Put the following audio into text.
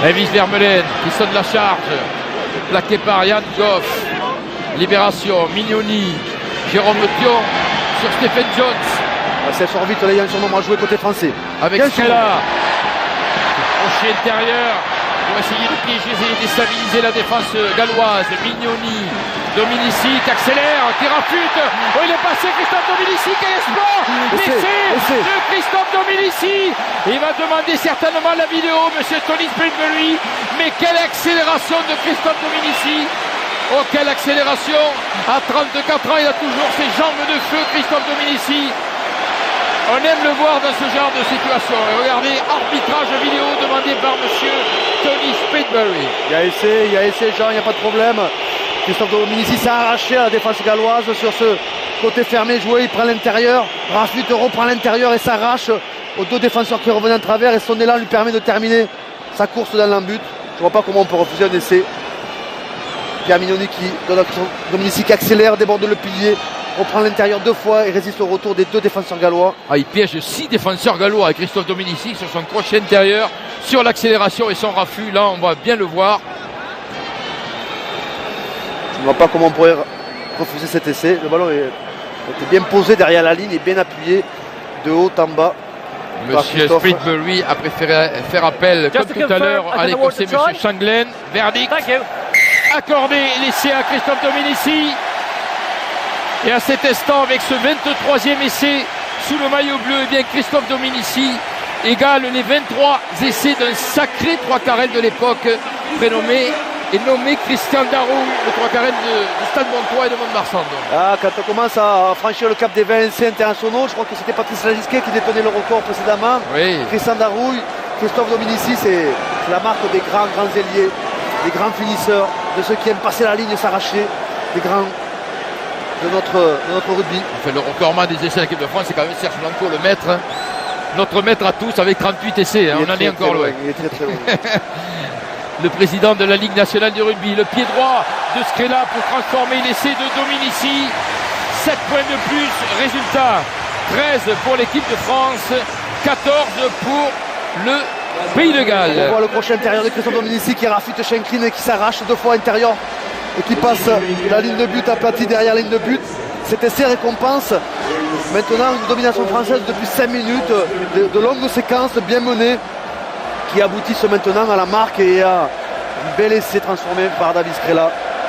Elvis Vermeulen qui sonne la charge. Plaqué par Yann Goff. Libération, Mignoni, Jérôme Thion sur Stephen Jones. Ça sort vite, là il y a un surnom à jouer côté français. Avec Scala. Crochet intérieur pour essayer de piéger et déstabiliser la défense galloise. Mignoni, Dominici qui accélère, qui rafute. Oh, il est passé, Christophe Dominici, quel espoir! L'essai de Christophe Dominici. Il va demander certainement la vidéo, monsieur Tony Springbury. Mais quelle accélération de Christophe Dominici! Oh, quelle accélération! À 34 ans, il a toujours ses jambes de feu, Christophe Dominici. On aime le voir dans ce genre de situation. Et regardez, arbitrage vidéo demandé par monsieur Tony Springbury. Il y a essai, Jean, il n'y a pas de problème. Christophe Dominici s'est arraché à la défense galloise sur ce côté fermé joué. Il prend l'intérieur, Rafut reprend l'intérieur et s'arrache aux deux défenseurs qui revenaient en travers. Et son élan lui permet de terminer sa course dans l'embut. Je ne vois pas comment on peut refuser un essai. Pierre Mignoni qui donne à Dominici qui accélère, déborde le pilier. Reprend l'intérieur deux fois et résiste au retour des deux défenseurs gallois. Il piège 6 défenseurs gallois avec Christophe Dominici sur son crochet intérieur, sur l'accélération et son raffut. Là, on va bien le voir. Je ne vois pas comment on pourrait refuser cet essai. Le ballon était bien posé derrière la ligne et bien appuyé de haut en bas. Monsieur Springbury a préféré faire appel, comme tout à l'heure, à l'Écossais monsieur Shanglin. Verdict accordé, l'essai à Christophe Dominici. Et à cet instant, avec ce 23e essai sous le maillot bleu, eh bien Christophe Dominici égale les 23 essais d'un sacré trois carrés de l'époque, prénommé et nommé Christian Darou, le trois carrés de Stade Montois et de Mont-de-Marsan. Quand on commence à franchir le cap des 20 essais internationaux, je crois que c'était Patrice Lagisquet qui détenait le record précédemment. Oui. Christian Darouille, Christophe Dominici, c'est la marque des grands ailiers, des grands finisseurs, de ceux qui aiment passer la ligne et s'arracher, des grands de notre rugby. On fait le recordman des essais de l'équipe de France, c'est quand même Serge Blanco, le maître. Notre maître à tous avec 38 essais, on en est encore loin. Il est très très loin. Le président de la Ligue nationale du rugby, le pied droit de Scrella pour transformer l'essai de Dominici. 7 points de plus, résultat 13 pour l'équipe de France, 14 pour le Pays de Galles. On voit le crochet intérieur de Christophe Dominici qui rafute Schenkrin et qui s'arrache deux fois intérieur et qui passe la ligne de but aplatie derrière la ligne de but. Cet essai récompense maintenant une domination française depuis 5 minutes, de longues séquences bien menées qui aboutissent maintenant à la marque et à un bel essai transformé par David Scrella.